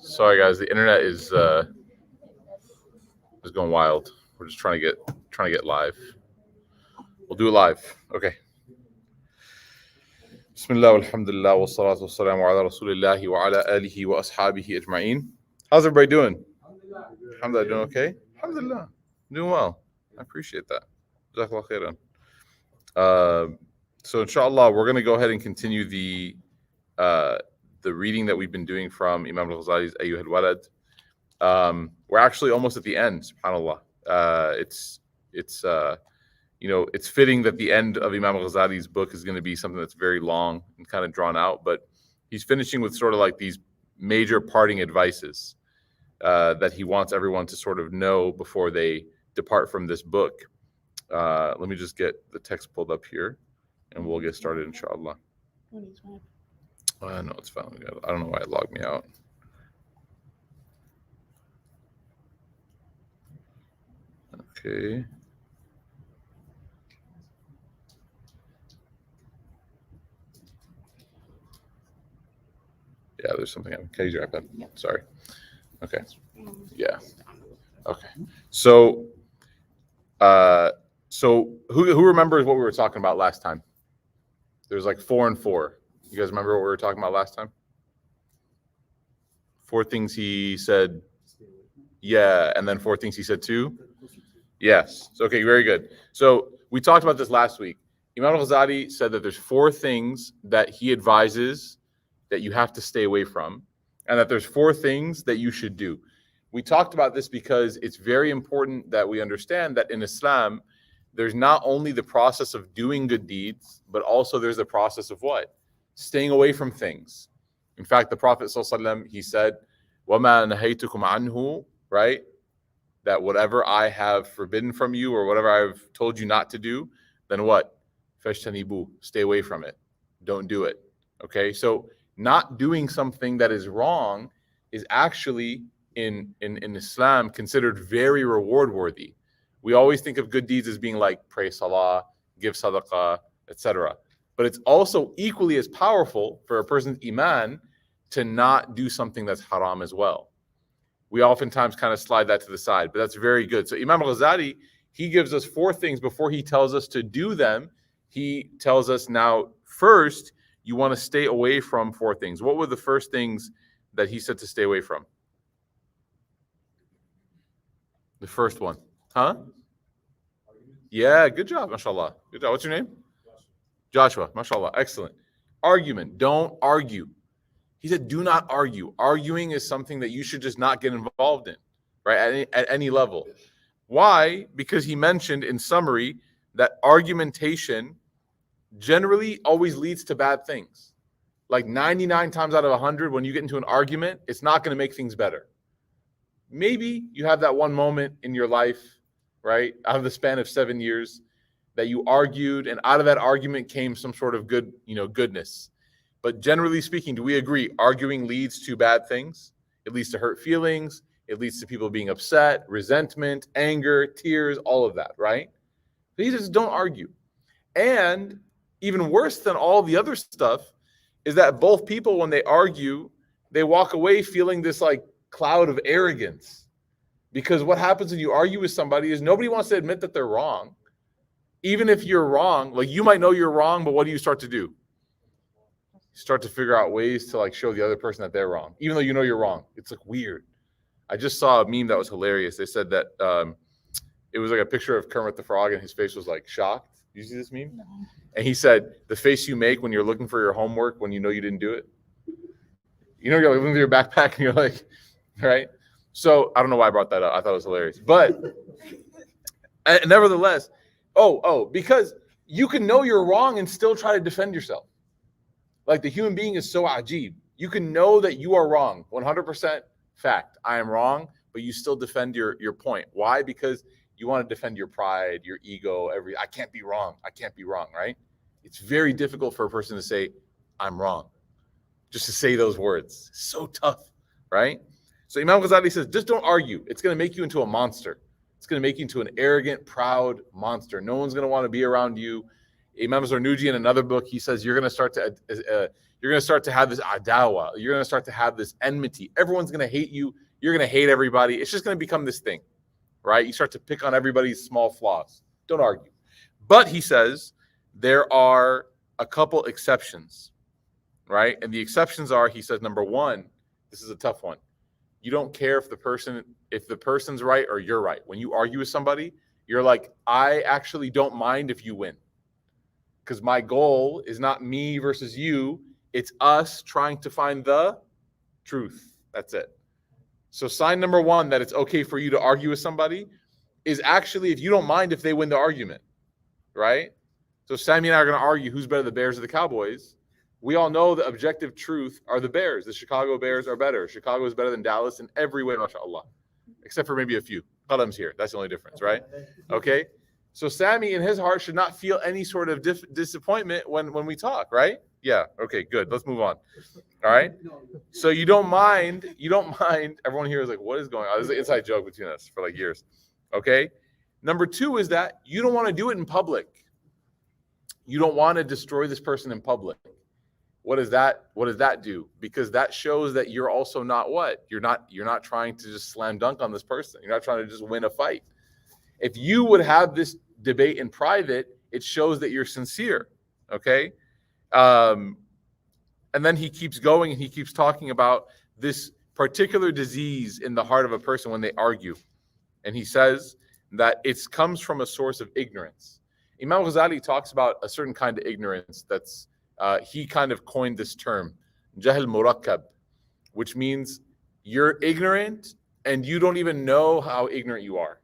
Sorry, guys. The internet is going wild. We're just trying to get live. We'll do it live. Okay. Bismillah walhamdulillah wa salatu wa salamu ala rasulillahi wa ala alihi wa ashabihi ajma'in. How's everybody doing? Alhamdulillah, doing okay? Alhamdulillah, doing well. I appreciate that. Jazakallah khairan. So inshallah, we're going to go ahead and continue the reading that we've been doing from Imam al Ghazali's Ayyuh al-Walad. We're actually almost at the end, subhanAllah. It's fitting that the end of Imam al Ghazali's book is going to be something that's very long and kind of drawn out, but he's finishing with sort of like these major parting advices that he wants everyone to sort of know before they depart from this book. Let me just get the text pulled up here and we'll get started, inshallah. No, it's fine. I don't know why it logged me out. Okay. Yeah, there's something. Can I use your iPad? Yep. Sorry. Okay. Yeah. Okay. So who remembers what we were talking about last time? There's like 4 and 4. You guys remember what we were talking about last time? 4 things he said. Yeah, and then 4 things he said too. Yes. Okay, very good. So we talked about this last week. Imam al Ghazali said that there's 4 things that he advises that you have to stay away from, and that there's 4 things that you should do. We talked about this because it's very important that we understand that in Islam, there's not only the process of doing good deeds, but also there's the process of what? Staying away from things. In fact, the Prophet ﷺ, he said, وَمَا نَهَيْتُكُمْ عَنْهُ, right? That whatever I have forbidden from you or whatever I've told you not to do, then what? فَاجْتَنِبُوهُ, stay away from it. Don't do it. Okay, so not doing something that is wrong is actually in Islam considered very reward worthy. We always think of good deeds as being like pray salah, give sadaqah, etc. But it's also equally as powerful for a person's iman to not do something that's haram as well. We oftentimes kind of slide that to the side, but that's very good. So Imam al Ghazali, he gives us 4 things before he tells us to do them. He tells us now, first, you want to stay away from 4 things. What were the first things that he said to stay away from? The first one. Huh? Yeah, good job, mashallah. Good job. What's your name? Joshua, mashallah. Excellent. Argument. Don't argue. He said, do not argue. Arguing is something that you should just not get involved in, right? At any level. Why? Because he mentioned in summary that argumentation generally always leads to bad things. Like 99 times out of 100, when you get into an argument, it's not going to make things better. Maybe you have that one moment in your life, right, out of the span of 7 years, that you argued, and out of that argument came some sort of good, goodness. But generally speaking, do we agree arguing leads to bad things? It leads to hurt feelings. It leads to people being upset, resentment, anger, tears, all of that, right? He says, don't argue. And even worse than all the other stuff is that both people, when they argue, they walk away feeling this like cloud of arrogance. Because what happens when you argue with somebody is nobody wants to admit that they're wrong. Even if you're wrong, like you might know you're wrong, but what do you start to do? You start to figure out ways to like show the other person that they're wrong, even though you know you're wrong. It's like weird. I just saw a meme that was hilarious. They said that it was like a picture of Kermit the Frog and his face was like shocked. You see this meme? No. And he said, the face you make when you're looking for your homework when you know you didn't do it. You know, you're looking through your backpack and you're like, right? So I don't know why I brought that up. I thought it was hilarious. But nevertheless, because you can know you're wrong and still try to defend yourself. Like the human being is so ajib. You can know that you are wrong, 100% fact. I am wrong, but you still defend your point. Why? Because you want to defend your pride, your ego, I can't be wrong. I can't be wrong, right? It's very difficult for a person to say, I'm wrong. Just to say those words. So tough, right? So Imam Ghazali says, just don't argue. It's going to make you into a monster. It's going to make you into an arrogant, proud monster. No one's going to want to be around you. Imam Zarnuji in another book, he says you're going to You're going to start to have this adawa. You're going to start to have this enmity. Everyone's going to hate you. You're going to hate everybody. It's just going to become this thing, right? You start to pick on everybody's small flaws. Don't argue. But he says there are a couple exceptions, right? And the exceptions are, he says, number one, this is a tough one. You don't care if the person's right or you're right. When you argue with somebody, you're like, I actually don't mind if you win. Because my goal is not me versus you. It's us trying to find the truth. That's it. So sign number one that it's okay for you to argue with somebody is actually if you don't mind if they win the argument, right? So Sammy and I are going to argue who's better, the Bears or the Cowboys. We all know the objective truth are the Bears. The Chicago Bears are better. Chicago is better than Dallas in every way, mashallah, except for maybe a few. Qalam's here. That's the only difference, right? Okay. So Sammy in his heart should not feel any sort of disappointment when we talk, right? Yeah. Okay, good. Let's move on. All right. So you don't mind. Everyone here is like, what is going on? This is an inside joke between us for like years. Okay. Number two is that you don't want to do it in public. You don't want to destroy this person in public. What does that do? Because that shows that you're also not what? You're not trying to just slam dunk on this person. You're not trying to just win a fight. If you would have this debate in private, it shows that you're sincere. Okay? And then he keeps going and he keeps talking about this particular disease in the heart of a person when they argue. And he says that it comes from a source of ignorance. Imam al Ghazali talks about a certain kind of ignorance that's he kind of coined this term, jahl murakkab, which means you're ignorant and you don't even know how ignorant you are,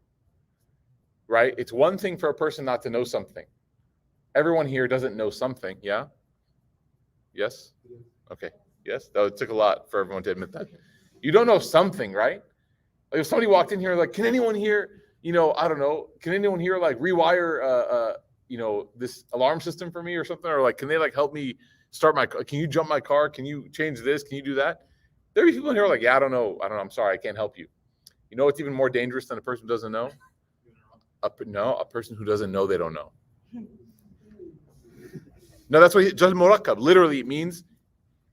right? It's one thing for a person not to know something. Everyone here doesn't know something, yeah? Yes? Okay, yes? That took a lot for everyone to admit that. You don't know something, right? Like if somebody walked in here like, can anyone here, I don't know, can anyone here like rewire this alarm system for me or something? Or like, can they like help me start my car? Can you jump my car? Can you change this? Can you do that? There are people in here like, yeah, I don't know. I'm sorry. I can't help you. You know what's even more dangerous than a person who doesn't know? A person who doesn't know they don't know. No, that's what Jahl Murakkab. Literally, it means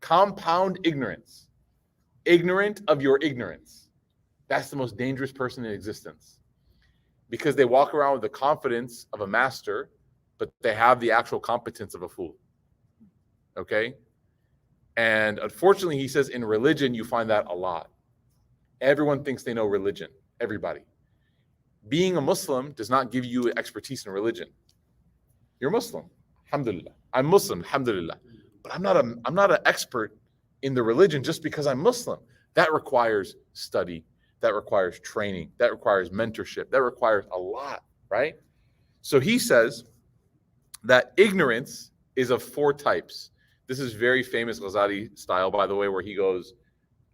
compound ignorance. Ignorant of your ignorance. That's the most dangerous person in existence. Because they walk around with the confidence of a master, but they have the actual competence of a fool. Okay? And unfortunately, he says in religion, you find that a lot. Everyone thinks they know religion. Everybody. Being a Muslim does not give you expertise in religion. You're Muslim. Alhamdulillah. I'm Muslim. Alhamdulillah. But I'm not an expert in the religion just because I'm Muslim. That requires study. That requires training. That requires mentorship. That requires a lot, right? So he says that ignorance is of 4 types. This is very famous Ghazali style, by the way, where he goes,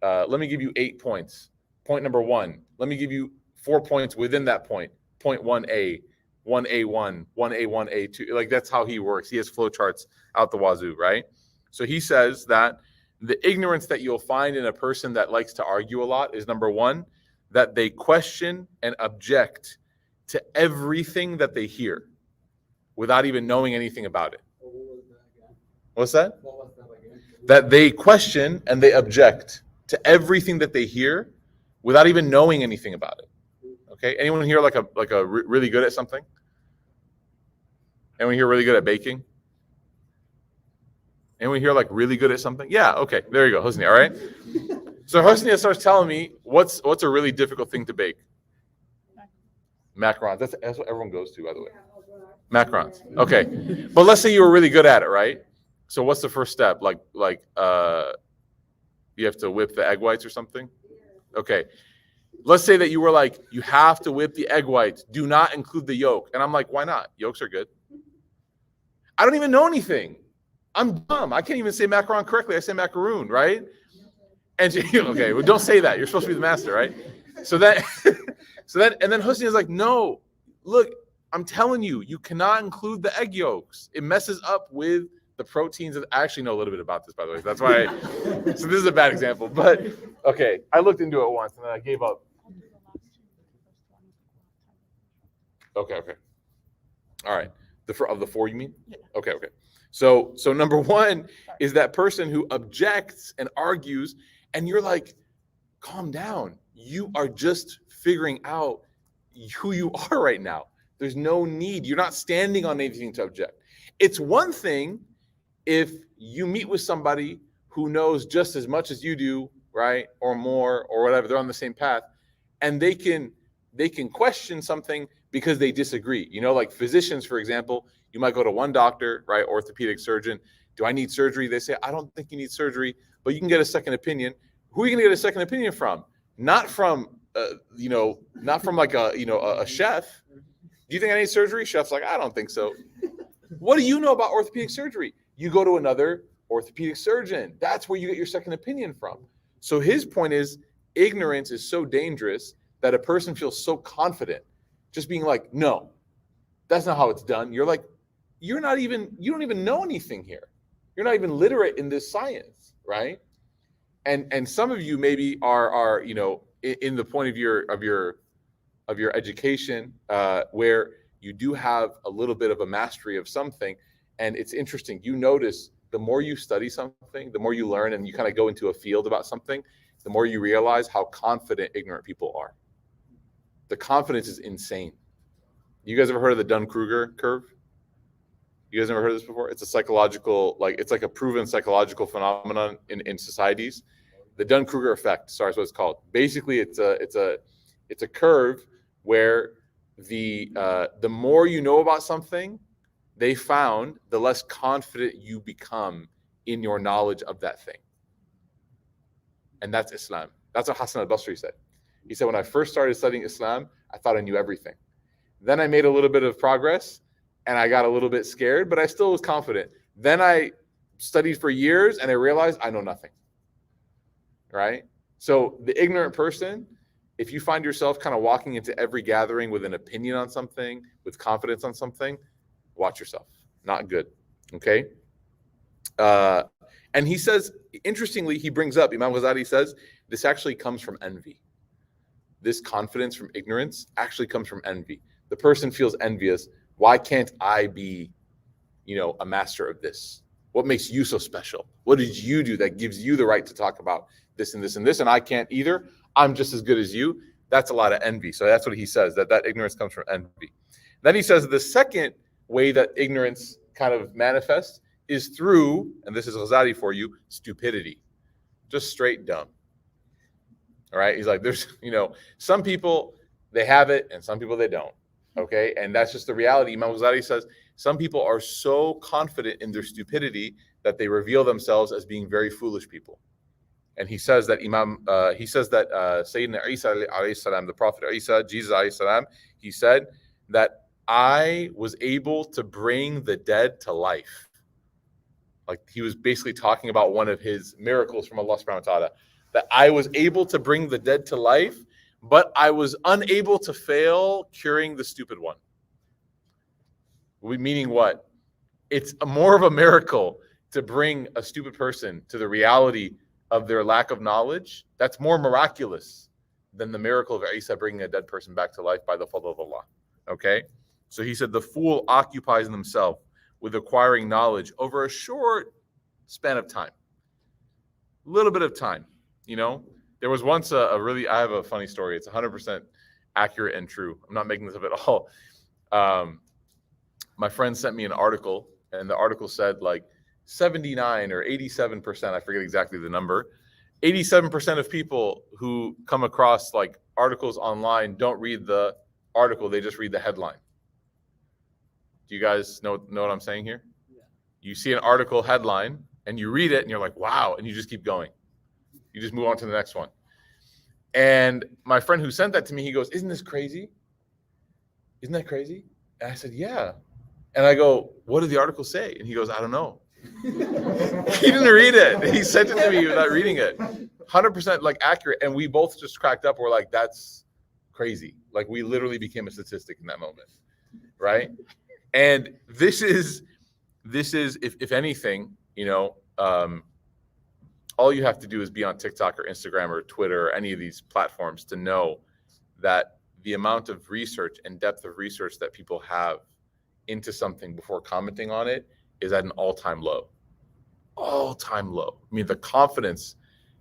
let me give you 8 points. Point number 1. Let me give you 4 points within that point. Point 1A, 1A1, 1A1, A2. Like that's how he works. He has flowcharts out the wazoo, right? So he says that the ignorance that you'll find in a person that likes to argue a lot is number 1, that they question and object to everything that they hear without even knowing anything about it. What's that? That they question and they object to everything that they hear without even knowing anything about it. Okay? Anyone here like a really good at something? Anyone here really good at baking? Anyone here like really good at something? Yeah, okay. There you go, Hosni, all right? So Hosni starts telling me what's a really difficult thing to bake? Macarons. That's what everyone goes to, by the way. Macarons. Okay. But let's say you were really good at it, right? So what's the first step? Like you have to whip the egg whites or something? Okay. Let's say that you were like, you have to whip the egg whites. Do not include the yolk. And I'm like, why not? Yolks are good. I don't even know anything. I'm dumb. I can't even say macaron correctly. I say macaroon, right? And okay, well, don't say that. You're supposed to be the master, right? So then Hosni is like, no, look, I'm telling you, you cannot include the egg yolks. It messes up with the proteins. I actually know a little bit about this, by the way. That's why. So this is a bad example, but okay, I looked into it once and then I gave up. Okay. All right. Of the 4, you mean? Yeah. Okay. So number one is that person who objects and argues, and you're like, calm down. You are just figuring out who you are right now. There's no need. You're not standing on anything to object. It's one thing if you meet with somebody who knows just as much as you do, right, or more, or whatever, they're on the same path, and they can question something because they disagree. You know, like physicians, for example, you might go to one doctor, right, orthopedic surgeon. Do I need surgery? They say, I don't think you need surgery, but you can get a second opinion. Who are you going to get a second opinion from? Not from, not from like a chef. Do you think I need surgery? Chef's like, I don't think so. What do you know about orthopedic surgery? You go to another orthopedic surgeon. That's where you get your second opinion from. So his point is, ignorance is so dangerous that a person feels so confident just being like, no, that's not how it's done. You're like, you don't even know anything here. You're not even literate in this science, right? And some of you maybe are in the point of your education where you do have a little bit of a mastery of something. And it's interesting. You notice the more you study something, the more you learn, and you kind of go into a field about something, the more you realize how confident ignorant people are. The confidence is insane. You guys ever heard of the Dunning-Kruger curve? You guys ever heard of this before? It's a psychological, it's like a proven psychological phenomenon in societies. The Dunning-Kruger Effect, sorry, is what it's called. Basically, it's a curve where the more you know about something, they found the less confident you become in your knowledge of that thing. And that's Islam. That's what Hassan al-Basri said. He said, when I first started studying Islam, I thought I knew everything. Then I made a little bit of progress and I got a little bit scared, but I still was confident. Then I studied for years and I realized I know nothing. Right? So the ignorant person, if you find yourself kind of walking into every gathering with an opinion on something, with confidence on something, watch yourself. Not good. Okay? And he says, interestingly, he brings up, Imam al Ghazali says, this actually comes from envy. This confidence from ignorance actually comes from envy. The person feels envious. Why can't I be, a master of this? What makes you so special? What did you do that gives you the right to talk about this and this and this, and I can't either? I'm just as good as you. That's a lot of envy. So that's what he says, that ignorance comes from envy. Then he says the second way that ignorance kind of manifests is through, and this is Ghazali for you, stupidity. Just straight dumb. All right? He's like, there's, some people, they have it, and some people they don't. Okay? And that's just the reality. Imam Ghazali says, some people are so confident in their stupidity that they reveal themselves as being very foolish people. And he says that Sayyidina Isa alayhi salam, the Prophet Isa, Jesus alayhi salam, he said that I was able to bring the dead to life. Like he was basically talking about one of his miracles from Allah subhanahu wa ta'ala, that I was able to bring the dead to life, but I was unable to fail curing the stupid one. Meaning what? It's more of a miracle to bring a stupid person to the reality of their lack of knowledge. That's more miraculous than the miracle of Isa bringing a dead person back to life by the fadl of Allah. Okay? So he said the fool occupies himself with acquiring knowledge over a short span of time. A little bit of time, There was once I have a funny story. It's 100% accurate and true. I'm not making this up at all. My friend sent me an article, and the article said 79 or 87%, I forget exactly the number, 87% of people who come across articles online don't read the article, they just read the headline. Do you guys know what I'm saying here? Yeah. You see an article headline and you read it and you're like, wow, and you just keep going. You just move on to the next one. And my friend who sent that to me, he goes, isn't this crazy? Isn't that crazy? And I said, yeah. And I go, what did the article say? And he goes, I don't know. He didn't read it. He sent it to me without reading it. 100% accurate. And we both just cracked up. We're like, that's crazy. We literally became a statistic in that moment. Right? And this is if anything, all you have to do is be on TikTok or Instagram or Twitter or any of these platforms to know that the amount of research and depth of research that people have into something before commenting on it is at an all-time low. All-time low. I mean, the confidence.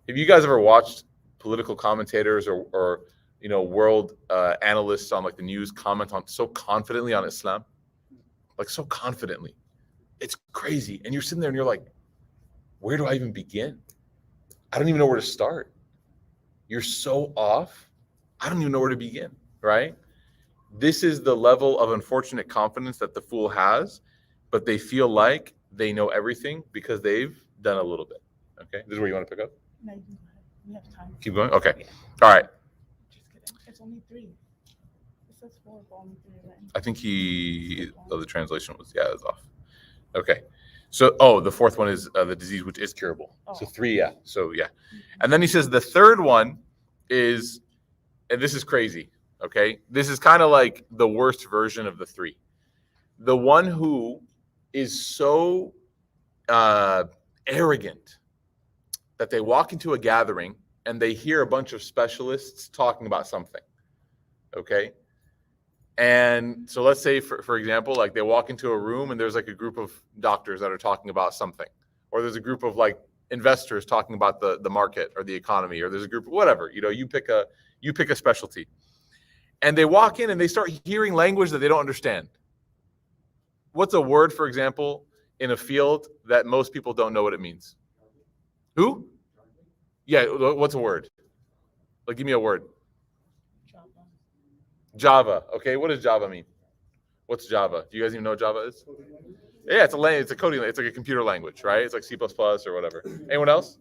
Have you guys ever watched political commentators or world analysts on like the news comment on so confidently on Islam? Like so confidently. It's crazy. And you're sitting there and you're like, where do I even begin? I don't even know where to start. You're so off. I don't even know where to begin, right? This is the level of unfortunate confidence that the fool has, but they feel like they know everything because they've done a little bit. Okay, this is where you want to pick up? No, you can go ahead. We have time. Keep going? Okay. Yeah. All right. Just kidding. It's only 3. It says 4, but only 3 are written. I think the translation was, it's off. Okay. So, the fourth one is the disease which is curable. Oh. So 3, yeah. So, yeah. And then he says the third one is, and this is crazy, okay? This is kind of like the worst version of the 3. The one who is so arrogant that they walk into a gathering and they hear a bunch of specialists talking about something, okay? And so let's say, for example, like they walk into a room and there's like a group of doctors that are talking about something, or there's a group of like investors talking about the market or the economy, or there's a group of whatever, you pick a specialty. And they walk in and they start hearing language that they don't understand. What's a word, for example, in a field that most people don't know what it means? Who? Yeah, what's a word? Like, give me a word. Java. Okay, what does Java mean? What's Java? Do you guys even know what Java is? Yeah, it's a language. It's a coding. It's like a computer language, right? It's like C++ or whatever. Anyone else?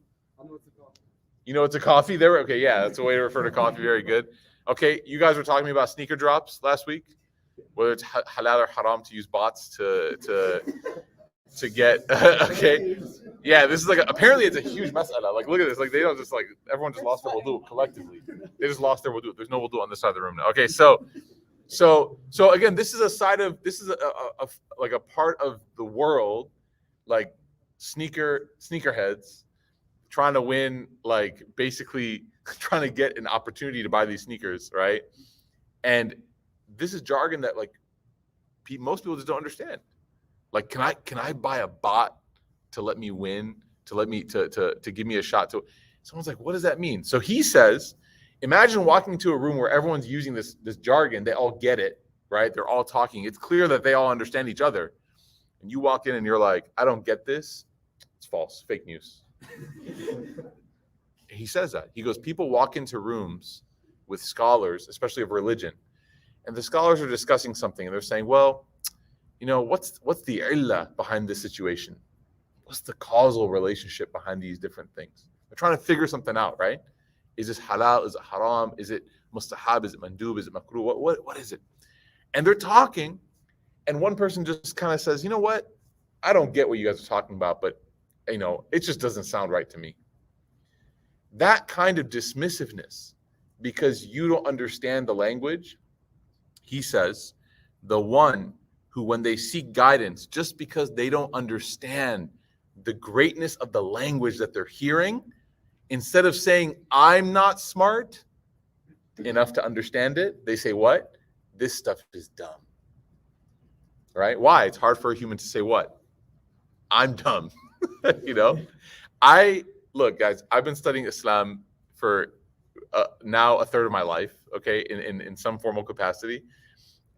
You know it's a coffee? There. Okay, yeah, that's a way to refer to coffee. Very good. Okay, you guys were talking to me about sneaker drops last week. Whether it's halal or haram to use bots to get. Okay, yeah, this is like apparently it's a huge mas'ala. Like, look at this. Like, they don't just like everyone just lost their wudu collectively. They just lost their wudu. There's no wudu on this side of the room now. Okay, so again, this is a part of the world, like sneakerheads trying to win, like basically trying to get an opportunity to buy these sneakers, right? And this is jargon that like most people just don't understand. Like, can I buy a bot to let me win, to give me a shot? To someone's like, what does that mean? So he says, imagine walking into a room where everyone's using this jargon. They all get it, right? They're all talking. It's clear that they all understand each other. And you walk in and you're like, I don't get this. It's false, fake news. He says that. He goes, people walk into rooms with scholars, especially of religion, and the scholars are discussing something, and they're saying, well, what's the illah behind this situation? What's the causal relationship behind these different things? They're trying to figure something out, right? Is this halal? Is it haram? Is it mustahab? Is it mandub? Is it makruh? What is it? And they're talking, and one person just kind of says, you know what? I don't get what you guys are talking about, but it just doesn't sound right to me. That kind of dismissiveness, because you don't understand the language, he says, the one who, when they seek guidance, just because they don't understand the greatness of the language that they're hearing, instead of saying, I'm not smart enough to understand it, they say, what? This stuff is dumb. Right? Why? It's hard for a human to say what? I'm dumb. Look, guys, I've been studying Islam for now a third of my life, okay, in some formal capacity.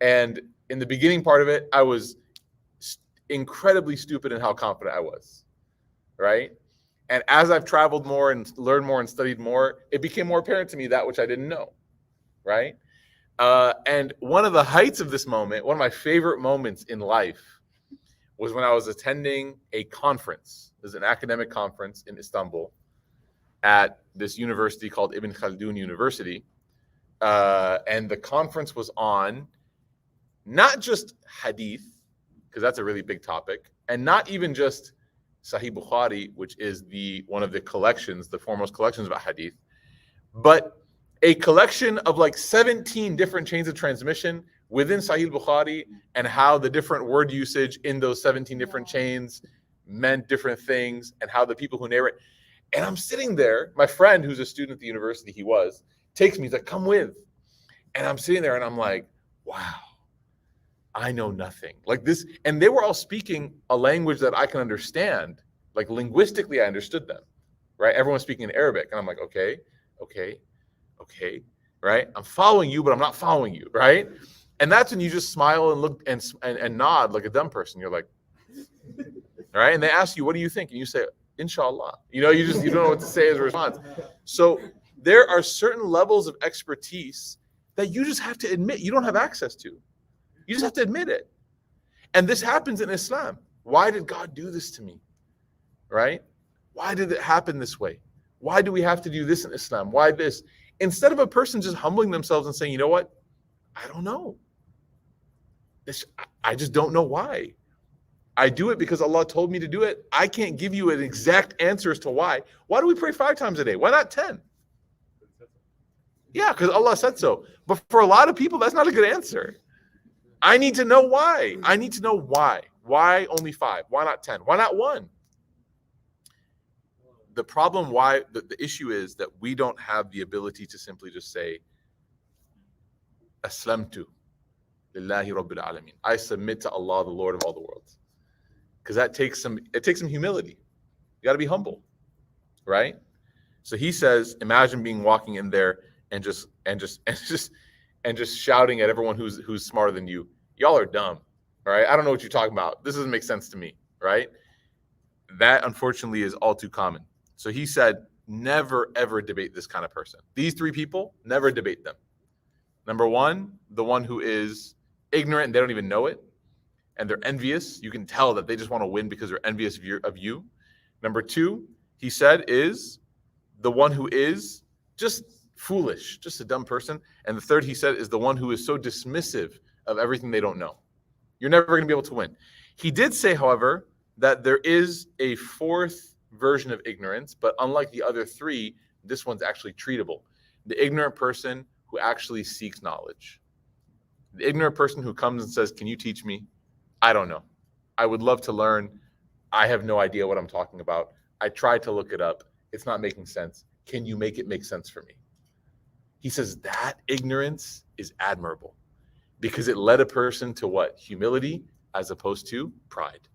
And in the beginning part of it, I was incredibly stupid in how confident I was, right? And as I've traveled more and learned more and studied more, it became more apparent to me that which I didn't know, right? And one of the heights of this moment, one of my favorite moments in life, was when I was attending a conference. There's an academic conference in Istanbul at this university called Ibn Khaldun University. And the conference was on not just hadith, because that's a really big topic, and not even just Sahih Bukhari, which is one of the collections, the foremost collections about hadith, but a collection of like 17 different chains of transmission within Sahih Bukhari, and how the different word usage in those 17 different chains meant different things, and how the people who narrate. And I'm sitting there, my friend who's a student at the university, takes me, he's like, come with. And I'm sitting there and I'm like, wow, I know nothing. Like this, and they were all speaking a language that I can understand. Like linguistically, I understood them, right? Everyone was speaking in Arabic, and I'm like, okay, right? I'm following you, but I'm not following you, right? And that's when you just smile and look and nod like a dumb person. You're like, all right? And they ask you, what do you think? And you say, Inshallah. You know, you don't know what to say as a response. So there are certain levels of expertise that you just have to admit you don't have access to. You just have to admit it. And this happens in Islam. Why did God do this to me? Right? Why did it happen this way? Why do we have to do this in Islam? Why this? Instead of a person just humbling themselves and saying, you know what? I don't know. I just don't know why. I do it because Allah told me to do it. I can't give you an exact answer as to why. Why do we pray 5 times a day? Why not 10? Yeah, because Allah said so. But for a lot of people, that's not a good answer. I need to know why. I need to know why. Why only 5? Why not 10? Why not 1? The problem, the issue is that we don't have the ability to simply just say, Aslamtu lillahi rabbil alameen. I submit to Allah, the Lord of all the worlds. Because it takes some humility. You got to be humble, right? So he says, imagine being walking in there and just shouting at everyone who's smarter than you. Y'all are dumb, all right? I don't know what you're talking about. This doesn't make sense to me, right? That unfortunately is all too common. So he said, never ever debate this kind of person. These 3 people, never debate them. Number 1, the one who is ignorant and they don't even know it, and they're envious. You can tell that they just want to win because they're envious of you. Number 2, he said, is the one who is just foolish, just a dumb person. And the 3rd, he said, is the one who is so dismissive of everything they don't know. You're never going to be able to win. He did say, however, that there is a 4th version of ignorance, but unlike the other 3, this one's actually treatable. The ignorant person who actually seeks knowledge. The ignorant person who comes and says, can you teach me? I don't know. I would love to learn. I have no idea what I'm talking about. I tried to look it up. It's not making sense. Can you make it make sense for me? He says that ignorance is admirable because it led a person to what? Humility as opposed to pride.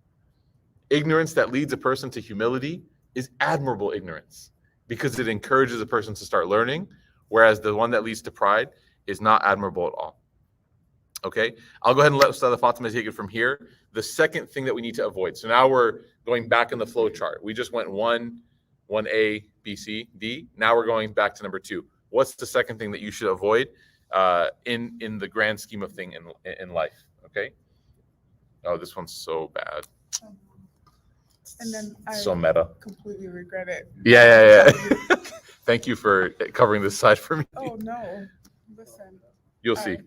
Ignorance that leads a person to humility is admirable ignorance because it encourages a person to start learning, whereas the one that leads to pride is not admirable at all. Okay, I'll go ahead and let Ustadh Fatima take it from here. The second thing that we need to avoid. So now we're going back in the flow chart. We just went 1A, B, C, D. Now we're going back to number 2. What's the second thing that you should avoid in the grand scheme of thing in life? Okay. Oh, this one's so bad. And then I so meta. Completely regret it. Yeah. Thank you for covering this side for me. Oh no. Listen. You'll see.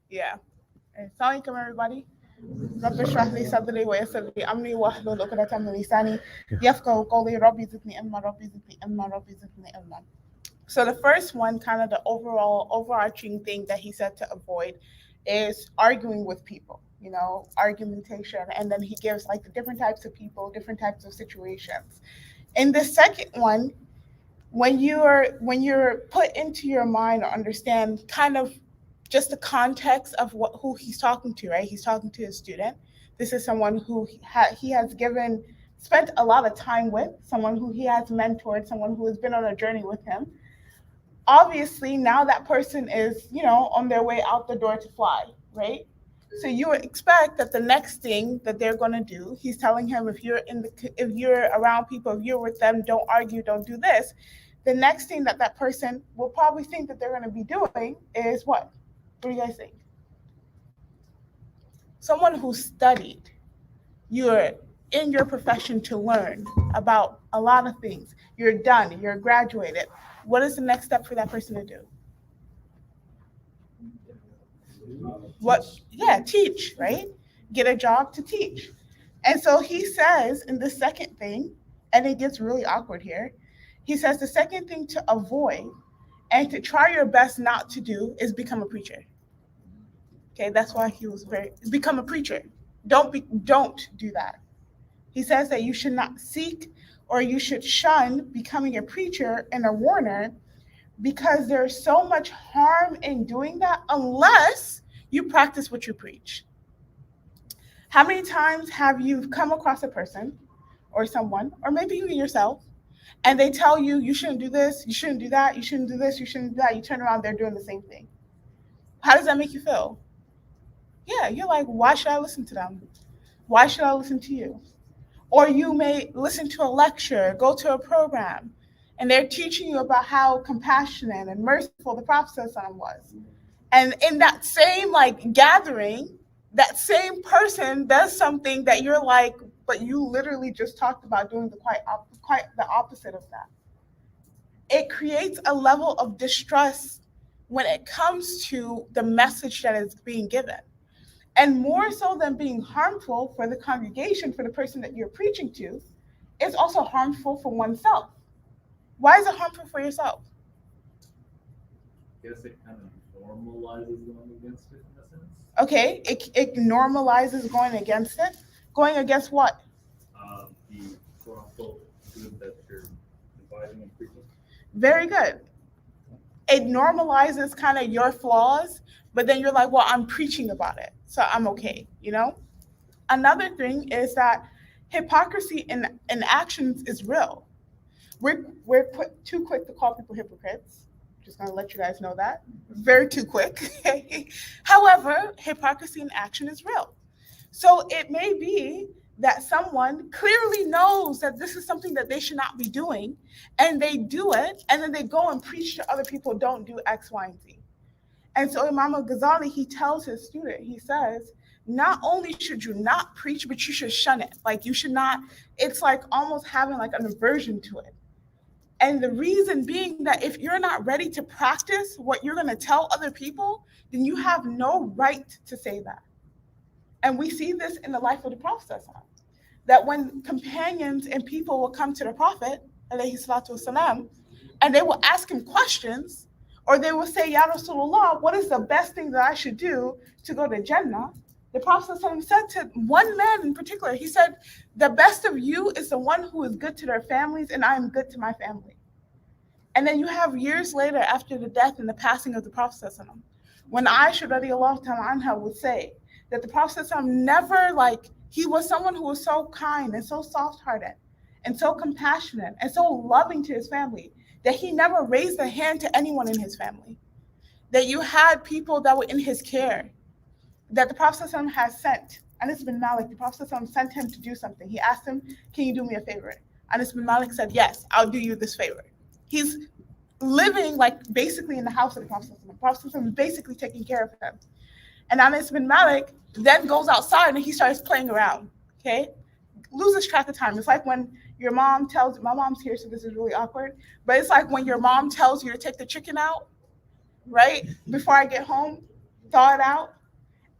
Yeah. Assalamu alaikum everybody. رب اشرح لي صدري ويسر لي امري واحلل عقدة من لساني يفقهوا قولي ربي زدني علما ربي زدني علما ربي زدني علما. So the first one, kind of the overarching thing that he said to avoid is arguing with people, argumentation. And then he gives like the different types of people, different types of situations. In the second one, when you're put into your mind or understand kind of just the context of who he's talking to, right? He's talking to a student. This is someone who he has spent a lot of time with, someone who he has mentored, someone who has been on a journey with him. Obviously, now that person is, on their way out the door to fly, right? So you would expect that the next thing that they're going to do, he's telling him, if you're around people, if you're with them, don't argue, don't do this. The next thing that person will probably think that they're going to be doing is what? What do you guys think? Someone who studied, you're in your profession to learn about a lot of things. You're done, you're graduated. What is the next step for that person to do? Teach, right? Get a job to teach. And so he says in the second thing, and it gets really awkward here, he says the second thing to avoid and to try your best not to do is become a preacher. Okay, that's why he was become a preacher. Don't do that. He says that you should not seek or you should shun becoming a preacher and a warner because there's so much harm in doing that unless you practice what you preach. How many times have you come across a person or someone, or maybe even yourself, and they tell you, you shouldn't do this, you shouldn't do that, you shouldn't do this, you shouldn't do that. You turn around, they're doing the same thing. How does that make you feel? Yeah, you're like, why should I listen to them? Why should I listen to you? Or you may listen to a lecture, go to a program, and they're teaching you about how compassionate and merciful the Prophet was. And in that same gathering, that same person does something that you're like, but you literally just talked about doing quite the opposite of that. It creates a level of distrust when it comes to the message that is being given. And more so than being harmful for the congregation, for the person that you're preaching to, it's also harmful for oneself. Why is it harmful for yourself? I guess it kind of normalizes going against it in a sense. Okay, it normalizes going against it. Going against what? The quote-unquote good that you're advising and preaching. Very good. It normalizes kind of your flaws, but then you're like, well, I'm preaching about it, so I'm okay, Another thing is that hypocrisy in actions is real. We're too quick to call people hypocrites. Just gonna let you guys know that. Very too quick. However, hypocrisy in action is real. So it may be that someone clearly knows that this is something that they should not be doing, and they do it, and then they go and preach to other people, don't do X, Y, and Z. And so Imam al Ghazali, he tells his student, he says, not only should you not preach, but you should shun it. You should not, it's like almost having an aversion to it. And the reason being that if you're not ready to practice what you're going to tell other people, then you have no right to say that. And we see this in the life of the Prophet, that when companions and people will come to the Prophet, alayhi salatu wasalam, and they will ask him questions, or they will say, Ya Rasulullah, what is the best thing that I should do to go to Jannah? The Prophet said to one man in particular, he said, the best of you is the one who is good to their families, and I am good to my family. And then you have years later, after the death and the passing of the Prophet, when Aisha radiallahu ta'ala anha would say that the Prophet never, he was someone who was so kind and so soft-hearted and so compassionate and so loving to his family that he never raised a hand to anyone in his family. That you had people that were in his care, that the Prophet has sent. Anas bin Malik, the Prophet sent him to do something. He asked him, can you do me a favor? Anas bin Malik said, yes, I'll do you this favor. He's living basically in the house of the Prophet. The Prophet is basically taking care of him. And Anas bin Malik then goes outside and he starts playing around, okay? Loses track of time. It's like when your mom tells, my mom's here, so this is really awkward, but it's like when your mom tells you to take the chicken out, right? Before I get home, thaw it out,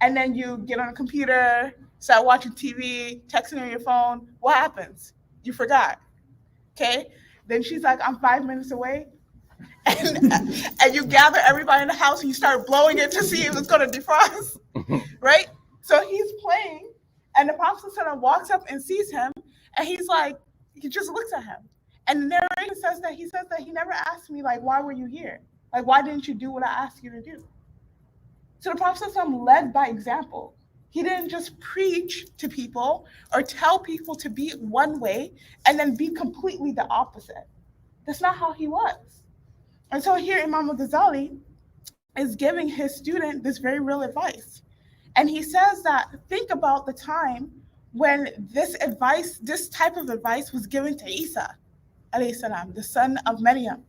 and then you get on a computer, start watching TV, texting on your phone. What happens? You forgot, okay? Then she's like, I'm 5 minutes away. And you gather everybody in the house and you start blowing it to see if it's going to defrost, right? So he's playing, and the Prophet walks up and sees him, and he's like, he just looks at him. And the narration says that he never asked me, why were you here? Why didn't you do what I asked you to do? So the Prophet led by example. He didn't just preach to people or tell people to be one way and then be completely the opposite. That's not how he was. And so here Imam al Ghazali is giving his student this very real advice. And he says that think about the time when this type of advice was given to Isa, alayhi salam, the son of Maryam.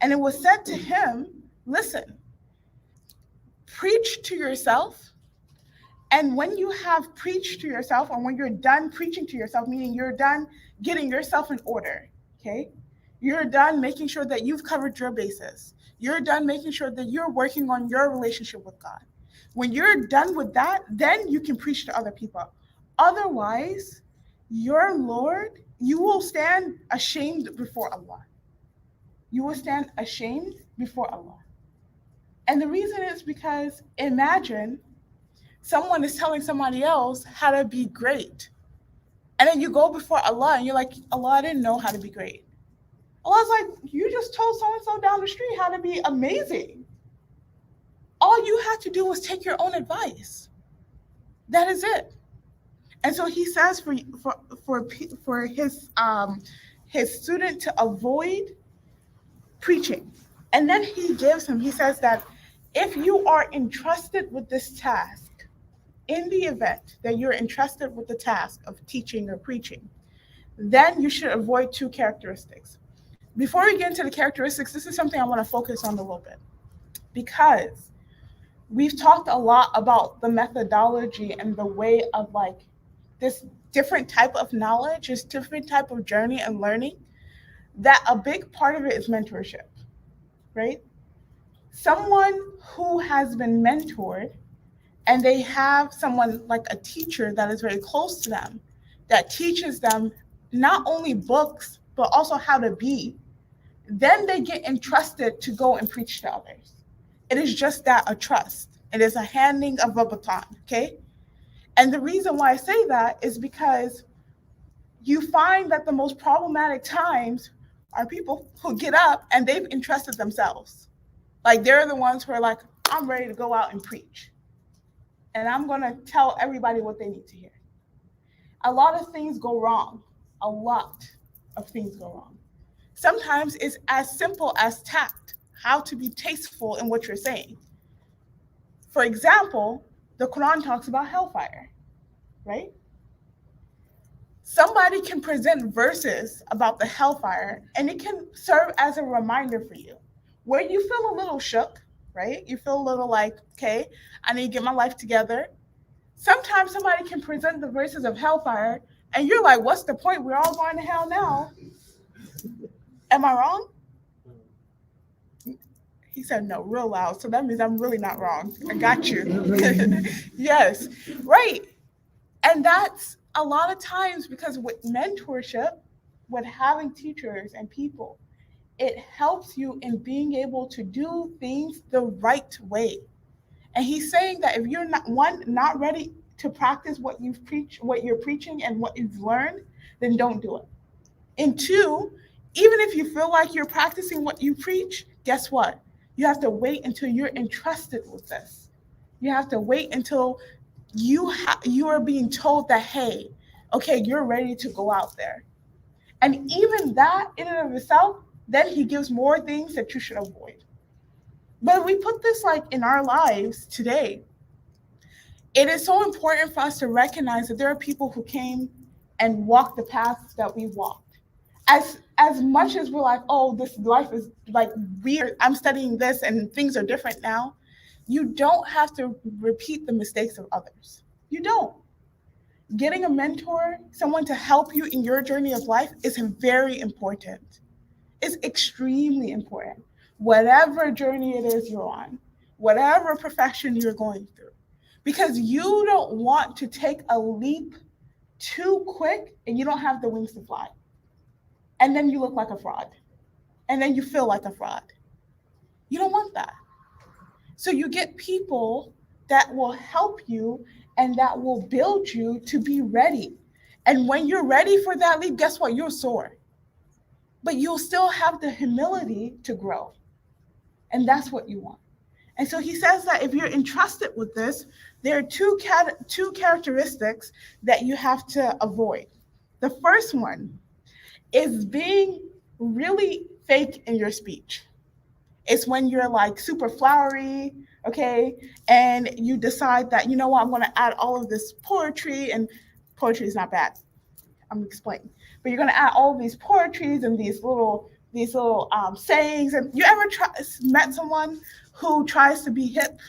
And it was said to him, listen, preach to yourself. And when you have preached to yourself, or when you're done preaching to yourself, meaning you're done getting yourself in order, okay? You're done making sure that you've covered your bases. You're done making sure that you're working on your relationship with God. When you're done with that, then you can preach to other people. Otherwise, your Lord, you will stand ashamed before Allah. You will stand ashamed before Allah. And the reason is because imagine someone is telling somebody else how to be great. And then you go before Allah and you're like, Allah, I didn't know how to be great. Allah's like, you just told so-and-so down the street how to be amazing. All you had to do was take your own advice. That is it. And so he says for his student to avoid preaching. And then he says that if you are entrusted with this task, in the event that you're entrusted with the task of teaching or preaching, then you should avoid two characteristics. Before we get into the characteristics, this is something I want to focus on a little bit, because we've talked a lot about the methodology and the way of like this different type of knowledge, this different type of journey and learning, that a big part of it is mentorship, right? Someone who has been mentored and they have someone like a teacher that is very close to them, that teaches them not only books, but also how to be, then they get entrusted to go and preach to others. It is just that, a trust. It is a handing of a baton, okay? And the reason why I say that is because you find that the most problematic times are people who get up and they've entrusted themselves. Like they're the ones who are like, I'm ready to go out and preach. And I'm gonna tell everybody what they need to hear. A lot of things go wrong. A lot of things go wrong. Sometimes it's as simple as tact, how to be tasteful in what you're saying. For example, the Quran talks about hellfire, right? Somebody can present verses about the hellfire and it can serve as a reminder for you, where you feel a little shook, right? You feel a little like, okay, I need to get my life together. Sometimes somebody can present the verses of hellfire and you're like, what's the point? We're all going to hell now. Am I wrong? He said no, real loud. So that means I'm really not wrong. I got you. Yes, right. And that's a lot of times because with mentorship, with having teachers and people, it helps you in being able to do things the right way. And he's saying that if you're not ready to practice what you're preaching and what you've learned, then don't do it. And two, even if you feel like you're practicing what you preach, guess what? You have to wait until you're entrusted with this. You have to wait until you are being told that, hey, okay, you're ready to go out there. And even that in and of itself, then he gives more things that you should avoid. But we put this like in our lives today. It is so important for us to recognize that there are people who came and walked the paths that we walked. As much as we're like, oh, this life is like weird, I'm studying this and things are different now, you don't have to repeat the mistakes of others. You don't. Getting a mentor, someone to help you in your journey of life, is very important. It's extremely important. Whatever journey it is you're on, whatever profession you're going through, because you don't want to take a leap too quick and you don't have the wings to fly. And then you look like a fraud. And then you feel like a fraud. You don't want that. So you get people that will help you and that will build you to be ready. And when you're ready for that leap, guess what? You'll soar. But you'll still have the humility to grow. And that's what you want. And so he says that if you're entrusted with this, there are two characteristics that you have to avoid. The first one is being really fake in your speech. It's when you're like super flowery, okay, and you decide that, you know what, I'm going to add all of this poetry, and poetry is not bad. I'm explaining. But you're going to add all of these poetries and these little sayings. And you ever met someone who tries to be hip?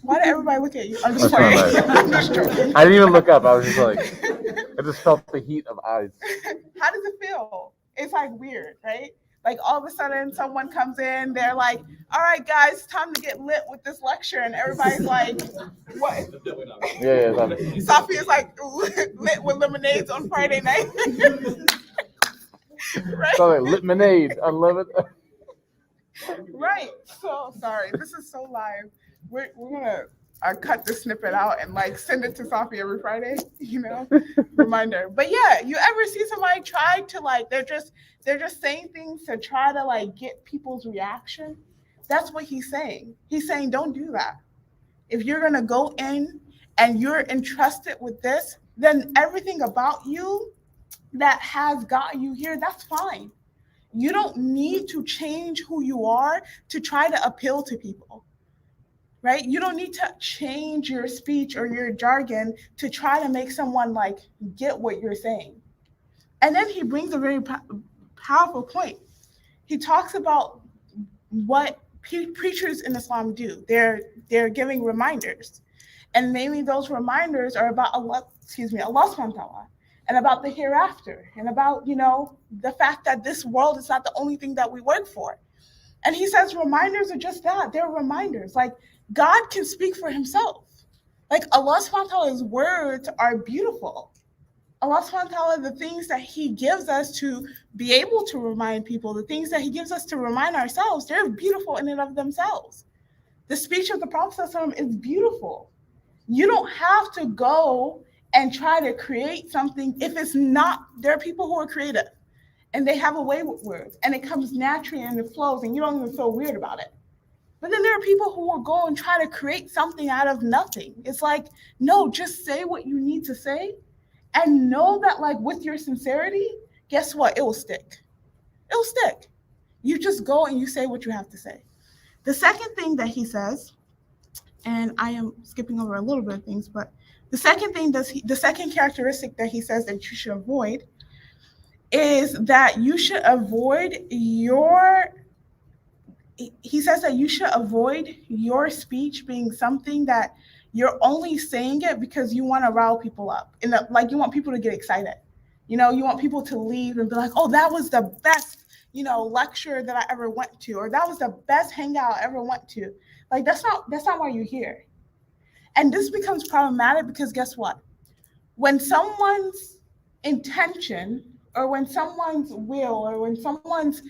Why did everybody look at you? I'm just playing. I'm just joking. I didn't even look up. I was just like, I just felt the heat of eyes. How does it feel? It's like weird, right? Like all of a sudden someone comes in, they're like, all right, guys, it's time to get lit with this lecture. And everybody's like, what? Yeah. Sophia's like lit with lemonades on Friday night. Right? So like lemonade, I love it. Right. So sorry. This is so live. We're gonna cut this snippet out and like send it to Sophie every Friday, reminder. But yeah, you ever see somebody try to like they're just saying things to try to like get people's reaction? That's what he's saying. He's saying don't do that. If you're gonna go in and you're entrusted with this, then everything about you that has gotten you here, that's fine. You don't need to change who you are to try to appeal to people, right? You don't need to change your speech or your jargon to try to make someone like get what you're saying. And then he brings a very powerful point. He talks about what preachers in Islam do. They're giving reminders, and mainly those reminders are about Allah subhanahu wa ta'ala, and about the hereafter, and about, the fact that this world is not the only thing that we work for. And he says reminders are just that. They're reminders. Like, God can speak for himself. Like, Allah subhanahu wa ta'ala's words are beautiful. Allah subhanahu wa ta'ala, the things that he gives us to be able to remind people, the things that he gives us to remind ourselves, they're beautiful in and of themselves. The speech of the Prophet is beautiful. You don't have to go and try to create something if it's not. There are people who are creative and they have a way with words, and it comes naturally and it flows, and you don't even feel weird about it. But then there are people who will go and try to create something out of nothing. It's like, no, just say what you need to say, and know that, like, with your sincerity, guess what? It will stick. It'll stick. You just go and you say what you have to say. The second thing that he says, and I am skipping over a little bit of things, but the second characteristic that he says that you should avoid is that you should avoid he says that you should avoid your speech being something that you're only saying it because you want to rile people up, and like, you want people to get excited. You want people to leave and be like, oh, that was the best, lecture that I ever went to, or that was the best hangout I ever went to. Like, that's not why you're here. And this becomes problematic because guess what? When someone's intention, or when someone's will, or when someone's,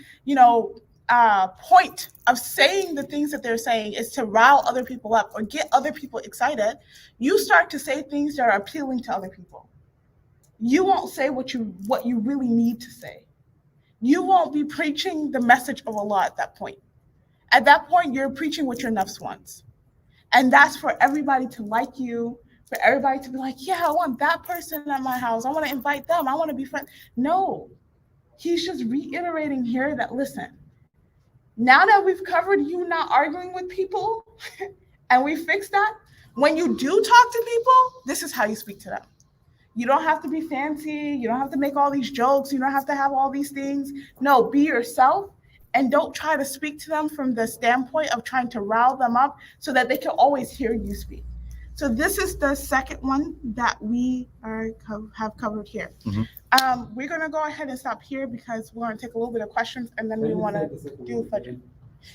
point of saying the things that they're saying is to rile other people up or get other people excited, you start to say things that are appealing to other people. You won't say what you really need to say. You won't be preaching the message of Allah at that point. At that point, you're preaching what your nafs wants. And that's for everybody to like you, for everybody to be like, yeah, I want that person at my house. I want to invite them. I want to be friends. No, he's just reiterating here that, listen, now that we've covered you not arguing with people and we fixed that, when you do talk to people, this is how you speak to them. You don't have to be fancy. You don't have to make all these jokes. You don't have to have all these things. No, be yourself, and don't try to speak to them from the standpoint of trying to rile them up so that they can always hear you speak. So this is the second one that we have covered here. Mm-hmm. We're going to go ahead and stop here because we're going to take a little bit of questions, and then we want to do Fajr.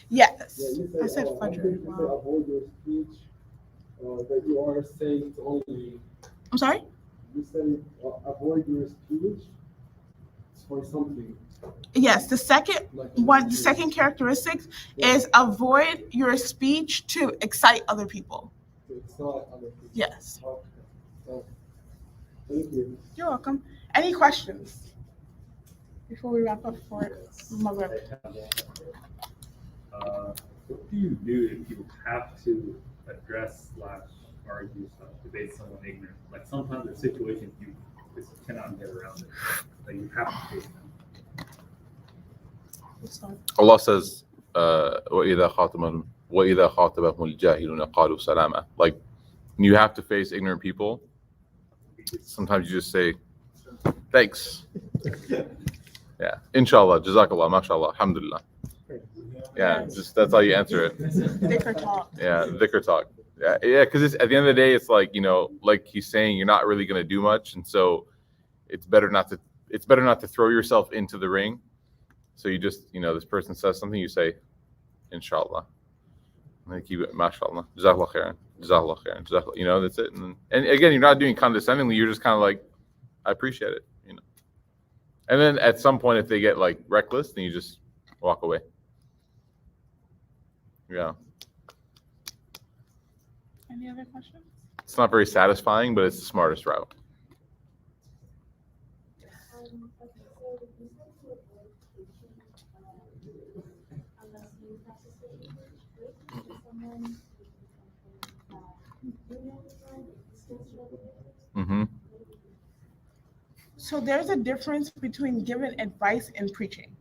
Yes, I said Fajr. Wow. Avoid your speech that you are saying to only. I'm sorry? You said avoid your speech for something. Yes, the second characteristic is avoid your speech to excite other people. To excite other people. Yes. Okay. So, thank you. You're welcome. Any questions before we wrap up for Maghrib? What do you do if you have to address / argue debate someone ignorant? Like, sometimes there's situations you just cannot get around it. Like, you have to face them. Allah says, وَإِذَا خَاطَبَهُمُ الْجَاهِلُونَ قَالُوا سَلَامًا. Like, when you have to face ignorant people, sometimes you just say, thanks. Yeah. Inshallah, Jazakallah, mashallah, alhamdulillah. Yeah, just that's how you answer it. Dhikr talk. Yeah, dhikr talk. Yeah, because at the end of the day, it's like, like he's saying, you're not really going to do much, and so it's better not to throw yourself into the ring. So you just, this person says something, you say, Inshallah. And then keep it, mashallah, Jazakallah khairan, Jazakallah khairan, Jazakallah, that's it. And again, you're not doing condescendingly, you're just kind of like, I appreciate it, And then at some point, if they get like reckless, then you just walk away. Yeah. Any other questions? It's not very satisfying, but it's the smartest route. Mm-hmm. So there's a difference between giving advice and preaching,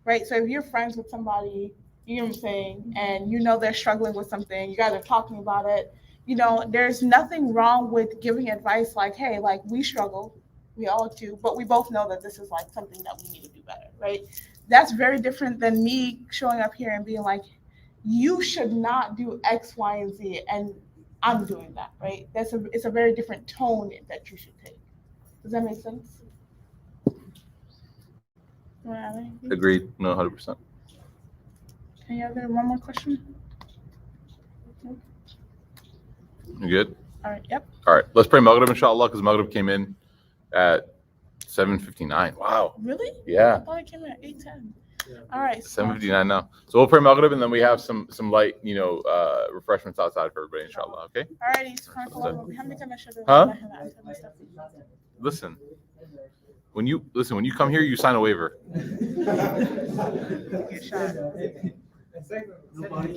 right? So if you're friends with somebody, you know what I'm saying, and you know they're struggling with something, you guys are talking about it, you know, there's nothing wrong with giving advice like, hey, like we struggle, we all do, but we both know that this is like something that we need to do better, right? That's very different than me showing up here and being like, you should not do X, Y, and Z, and I'm doing that, right? It's a very different tone that you should take. Does that make sense? You wanna add anything? Agreed. No, 100%. Any other one more question? You good? All right. Yep. All right. Let's pray Maghrib, inshallah, because Maghrib came in at 7:59. Wow. Really? I Yeah. thought it came in at 8:10. All right. 7:59 now. So we'll pray Maghrib, and then we have some light, refreshments outside for everybody, inshallah. Okay. All righty. Huh? Listen. When you come here, you sign a waiver. Get shot. Nobody.